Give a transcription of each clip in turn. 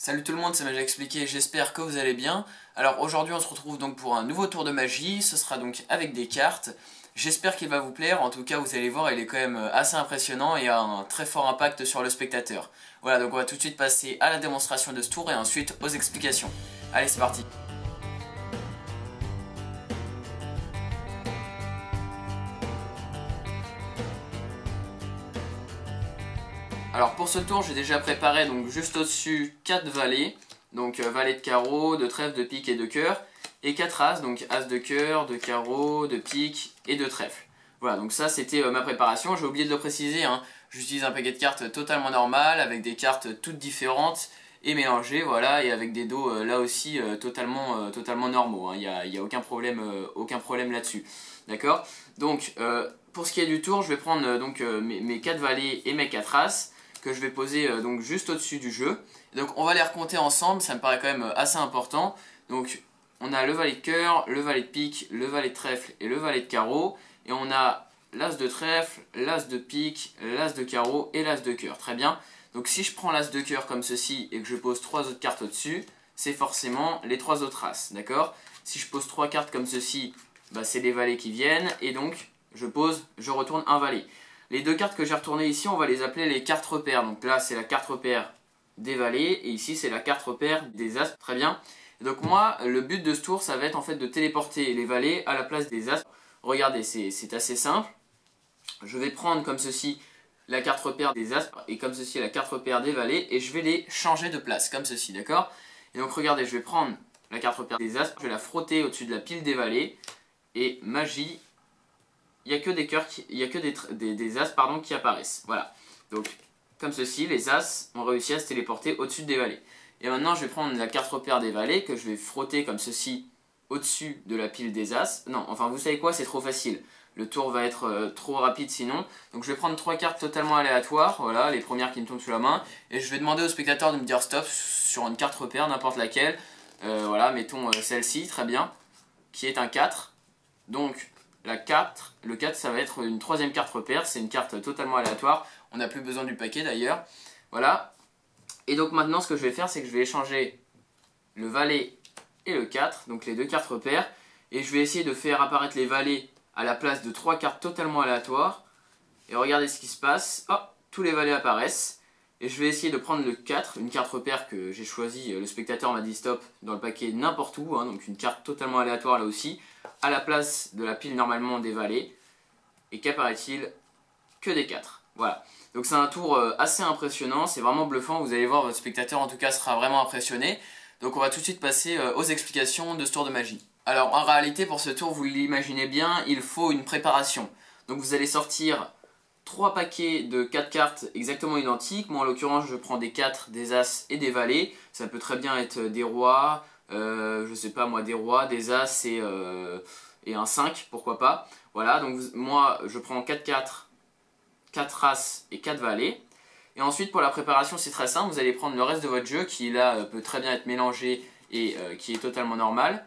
Salut tout le monde, c'est Magie Expliqué, j'espère que vous allez bien. Alors aujourd'hui on se retrouve donc pour un nouveau tour de magie, ce sera donc avec des cartes. J'espère qu'il va vous plaire, en tout cas vous allez voir il est quand même assez impressionnant et a un très fort impact sur le spectateur. Voilà, donc on va tout de suite passer à la démonstration de ce tour et ensuite aux explications. Allez, c'est parti. Alors pour ce tour j'ai déjà préparé donc juste au-dessus 4 valets, donc valet de carreau, de trèfle, de pique et de cœur, et 4 as, donc as de cœur, de carreau, de pique et de trèfle. Voilà, donc ça c'était ma préparation, j'ai oublié de le préciser, hein. J'utilise un paquet de cartes totalement normal, avec des cartes toutes différentes et mélangées, voilà, et avec des dos là aussi totalement normaux, hein. Il n'y a aucun problème là-dessus, d'accord. Donc pour ce qui est du tour, je vais prendre mes 4 valets et mes 4 as, que je vais poser donc juste au-dessus du jeu. Donc on va les recompter ensemble, ça me paraît quand même assez important. Donc on a le valet de cœur, le valet de pique, le valet de trèfle et le valet de carreau. Et on a l'as de trèfle, l'as de pique, l'as de carreau et l'as de cœur. Très bien. Donc si je prends l'as de cœur comme ceci et que je pose 3 autres cartes au-dessus, c'est forcément les 3 autres as. D'accord. Si je pose 3 cartes comme ceci, bah, c'est les valets qui viennent. Et donc je retourne un valet. Les deux cartes que j'ai retournées ici, on va les appeler les cartes repères. Donc là, c'est la carte repère des valets et ici, c'est la carte repère des as. Très bien. Et donc moi, le but de ce tour, ça va être en fait de téléporter les valets à la place des as. Regardez, c'est assez simple. Je vais prendre comme ceci la carte repère des as et comme ceci la carte repère des valets et je vais les changer de place, comme ceci, d'accord? Et donc regardez, je vais prendre la carte repère des as, je vais la frotter au-dessus de la pile des valets et magie. Il n'y a que des cœurs, il y a que des as pardon, qui apparaissent. Voilà. Donc, comme ceci, les as ont réussi à se téléporter au-dessus des valets. Et maintenant, je vais prendre la carte repère des valets que je vais frotter comme ceci au-dessus de la pile des as. Non, enfin, vous savez quoi, c'est trop facile. Le tour va être trop rapide sinon. Donc, je vais prendre 3 cartes totalement aléatoires. Voilà, les premières qui me tombent sous la main. Et je vais demander au spectateur de me dire stop sur une carte repère, n'importe laquelle. Voilà, mettons celle-ci, très bien. Qui est un 4. Donc, le 4 ça va être une troisième carte repère, c'est une carte totalement aléatoire, on n'a plus besoin du paquet d'ailleurs, voilà. Et donc maintenant ce que je vais faire c'est que je vais échanger le valet et le 4, donc les deux cartes repères, et je vais essayer de faire apparaître les valets à la place de 3 cartes totalement aléatoires, et regardez ce qui se passe, hop, tous les valets apparaissent, et je vais essayer de prendre le 4, une carte repère que j'ai choisie, le spectateur m'a dit stop dans le paquet n'importe où, hein, donc une carte totalement aléatoire là aussi, à la place de la pile normalement des valets. Et qu'apparaît-il? Que des 4. Voilà. Donc c'est un tour assez impressionnant, c'est vraiment bluffant, vous allez voir, votre spectateur en tout cas sera vraiment impressionné. Donc on va tout de suite passer aux explications de ce tour de magie. Alors en réalité pour ce tour, vous l'imaginez bien, il faut une préparation. Donc vous allez sortir 3 paquets de 4 cartes exactement identiques. Moi en l'occurrence je prends des 4, des as et des valets. Ça peut très bien être des rois, je sais pas moi, des rois, des as et un 5, pourquoi pas. Voilà, donc moi je prends 4 4, 4 as et 4 valets. Et ensuite pour la préparation c'est très simple, vous allez prendre le reste de votre jeu qui là peut très bien être mélangé et qui est totalement normal.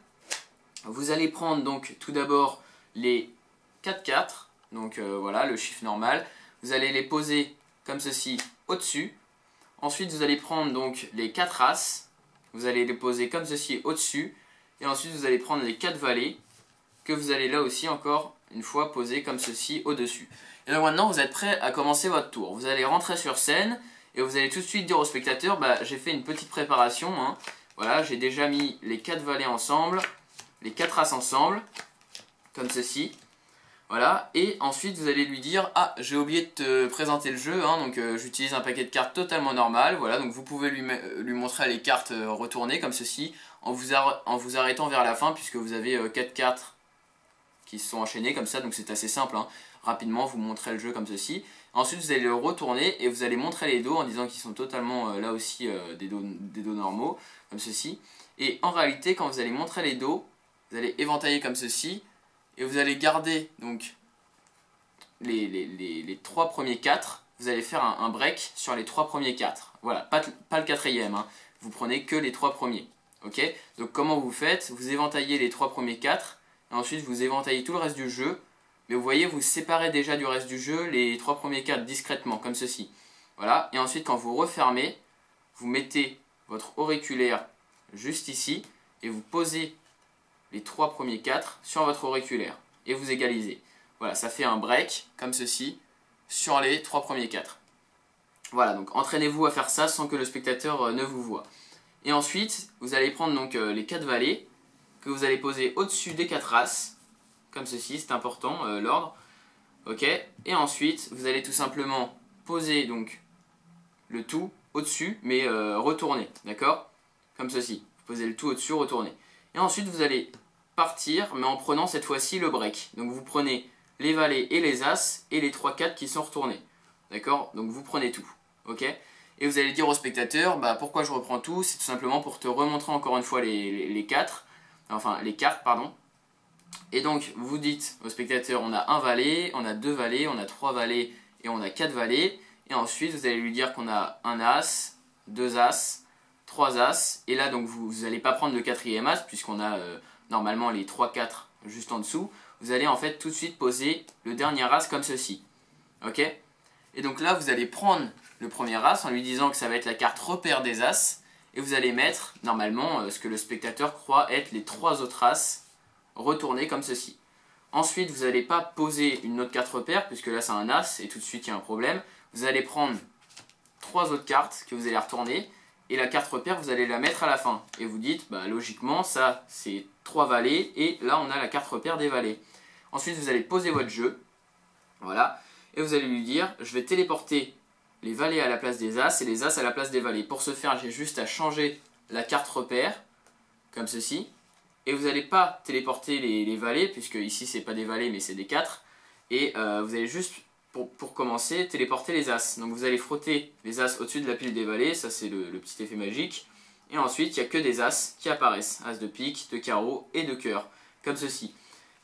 Vous allez prendre donc tout d'abord les 4 4, donc voilà le chiffre normal. Vous allez les poser comme ceci au-dessus. Ensuite vous allez prendre donc les 4 as. Vous allez les poser comme ceci au-dessus. Et ensuite vous allez prendre les 4 valets que vous allez là aussi encore une fois poser comme ceci au-dessus. Et donc maintenant vous êtes prêt à commencer votre tour. Vous allez rentrer sur scène et vous allez tout de suite dire au spectateur bah, j'ai fait une petite préparation. Hein. Voilà, j'ai déjà mis les 4 valets ensemble, les 4 as ensemble, comme ceci. Voilà, et ensuite vous allez lui dire ah j'ai oublié de te présenter le jeu, hein, donc j'utilise un paquet de cartes totalement normal, voilà, donc vous pouvez lui montrer les cartes retournées comme ceci en vous arrêtant vers la fin puisque vous avez 4 cartes qui se sont enchaînées comme ça, donc c'est assez simple, hein. Rapidement vous montrez le jeu comme ceci. Ensuite vous allez le retourner et vous allez montrer les dos en disant qu'ils sont totalement là aussi des dos normaux comme ceci. Et en réalité quand vous allez montrer les dos, vous allez éventailler comme ceci. Et vous allez garder donc les 3 premiers 4, vous allez faire un break sur les 3 premiers 4. Voilà, pas le quatrième, hein. Vous prenez que les 3 premiers. Ok. Donc comment vous faites? Vous éventaillez les 3 premiers 4, et ensuite vous éventaillez tout le reste du jeu. Mais vous voyez, vous séparez déjà du reste du jeu les 3 premiers 4 discrètement, comme ceci. Voilà, et ensuite quand vous refermez, vous mettez votre auriculaire juste ici et vous posez les 3 premiers 4 sur votre auriculaire et vous égalisez. Voilà, ça fait un break comme ceci sur les 3 premiers 4. Voilà, donc entraînez-vous à faire ça sans que le spectateur ne vous voie. Et ensuite, vous allez prendre donc les 4 valets que vous allez poser au-dessus des 4 As, comme ceci, c'est important, l'ordre. Ok, et ensuite, vous allez tout simplement poser donc le tout au-dessus, mais retourné, d'accord? Comme ceci, vous posez le tout au-dessus, retourné. Et ensuite, vous allez partir, mais en prenant cette fois-ci le break. Donc vous prenez les valets et les As, et les 3-4 qui sont retournés. D'accord? Donc vous prenez tout, ok? Et vous allez dire au spectateur, bah, pourquoi je reprends tout? C'est tout simplement pour te remontrer encore une fois les cartes, pardon. Et donc vous dites au spectateur, on a un valet, on a 2 valets, on a 3 valets et on a 4 valets. Et ensuite vous allez lui dire qu'on a un As, 2 As, 3 As. Et là donc vous n'allez pas prendre le 4e As puisqu'on a normalement les 3-4 juste en dessous. Vous allez en fait tout de suite poser le dernier As comme ceci. Ok? Et donc là vous allez prendre le premier As en lui disant que ça va être la carte repère des As. Et vous allez mettre normalement ce que le spectateur croit être les 3 autres As retournés comme ceci. Ensuite vous n'allez pas poser une autre carte repère puisque là c'est un As et tout de suite il y a un problème. Vous allez prendre 3 autres cartes que vous allez retourner et la carte repère vous allez la mettre à la fin. Et vous dites bah, logiquement ça c'est 3 valets et là on a la carte repère des valets. Ensuite vous allez poser votre jeu. Voilà. Et vous allez lui dire, je vais téléporter les valets à la place des As et les As à la place des valets. Pour ce faire, j'ai juste à changer la carte repère, comme ceci. Et vous n'allez pas téléporter les valets, puisque ici c'est pas des valets mais c'est des 4. Et vous allez juste, pour commencer, téléporter les As. Donc vous allez frotter les As au-dessus de la pile des valets, ça c'est le petit effet magique. Et ensuite, il n'y a que des As qui apparaissent. As de pique, de carreau et de cœur, comme ceci.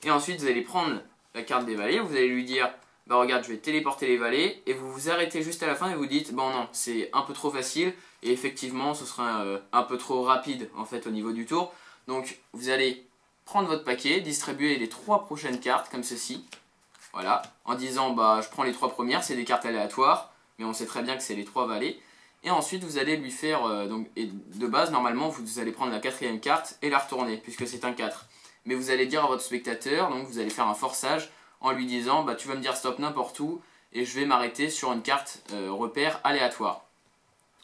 Et ensuite, vous allez prendre la carte des valets, vous allez lui dire... bah regarde, je vais téléporter les valets et vous vous arrêtez juste à la fin et vous dites bon non, c'est un peu trop facile et effectivement ce sera un peu trop rapide en fait au niveau du tour. Donc vous allez prendre votre paquet, distribuer les 3 prochaines cartes comme ceci. Voilà, en disant bah je prends les 3 premières, c'est des cartes aléatoires, mais on sait très bien que c'est les 3 valets. Et ensuite vous allez lui faire, et de base normalement vous allez prendre la 4e carte et la retourner puisque c'est un 4. Mais vous allez dire à votre spectateur, donc vous allez faire un forçage en lui disant bah, tu vas me dire stop n'importe où et je vais m'arrêter sur une carte repère aléatoire.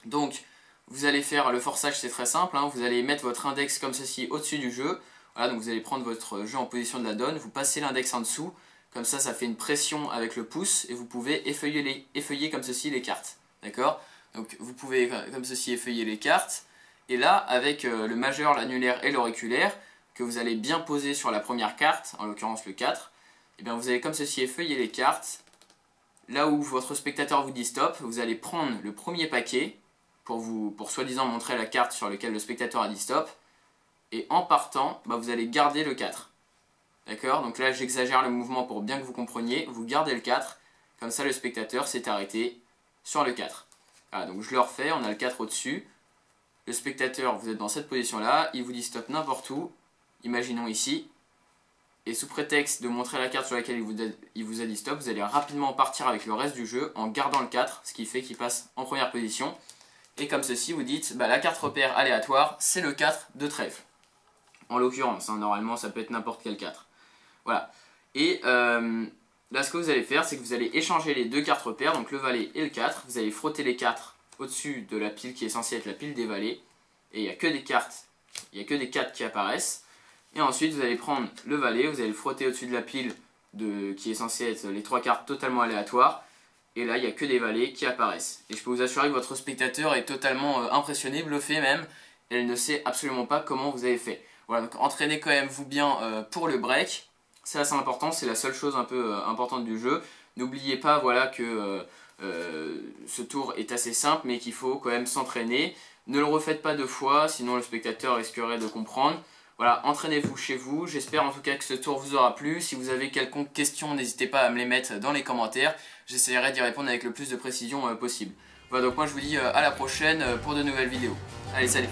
Donc vous allez faire le forçage, c'est très simple, hein, vous allez mettre votre index comme ceci au-dessus du jeu. Voilà, donc vous allez prendre votre jeu en position de la donne, vous passez l'index en dessous, comme ça fait une pression avec le pouce et vous pouvez effeuiller comme ceci les cartes. D'accord? Donc vous pouvez comme ceci effeuiller les cartes et là avec le majeur, l'annulaire et l'auriculaire que vous allez bien poser sur la première carte, en l'occurrence le 4, et bien vous allez comme ceci effeuiller les cartes. Là où votre spectateur vous dit stop, vous allez prendre le premier paquet pour soi-disant montrer la carte sur laquelle le spectateur a dit stop. Et en partant, bah, vous allez garder le 4. D'accord? Donc là j'exagère le mouvement pour bien que vous compreniez. Vous gardez le 4, comme ça le spectateur s'est arrêté sur le 4. Voilà, donc je le refais, on a le 4 au-dessus. Le spectateur, vous êtes dans cette position-là, il vous dit stop n'importe où. Imaginons ici. Et sous prétexte de montrer la carte sur laquelle il vous a dit stop, vous allez rapidement partir avec le reste du jeu en gardant le 4, ce qui fait qu'il passe en première position. Et comme ceci, vous dites, bah, la carte repère aléatoire, c'est le 4 de trèfle. En l'occurrence, hein, normalement ça peut être n'importe quel 4. Voilà. Et là ce que vous allez faire, c'est que vous allez échanger les 2 cartes repères, donc le valet et le 4. Vous allez frotter les 4 au-dessus de la pile qui est censée être la pile des valets. Et il n'y a que des cartes, il n'y a que des 4 qui apparaissent. Et ensuite vous allez prendre le valet, vous allez le frotter au-dessus de la pile qui est censée être les 3 cartes totalement aléatoires. Et là il n'y a que des valets qui apparaissent. Et je peux vous assurer que votre spectateur est totalement impressionné, bluffé même. Elle ne sait absolument pas comment vous avez fait. Voilà, donc entraînez quand même vous bien pour le break. C'est assez important, c'est la seule chose un peu importante du jeu. N'oubliez pas voilà, que ce tour est assez simple mais qu'il faut quand même s'entraîner. Ne le refaites pas 2 fois, sinon le spectateur risquerait de comprendre. Voilà, entraînez-vous chez vous. J'espère en tout cas que ce tour vous aura plu. Si vous avez quelconque question, n'hésitez pas à me les mettre dans les commentaires. J'essaierai d'y répondre avec le plus de précision possible. Voilà, donc moi je vous dis à la prochaine pour de nouvelles vidéos. Allez, salut!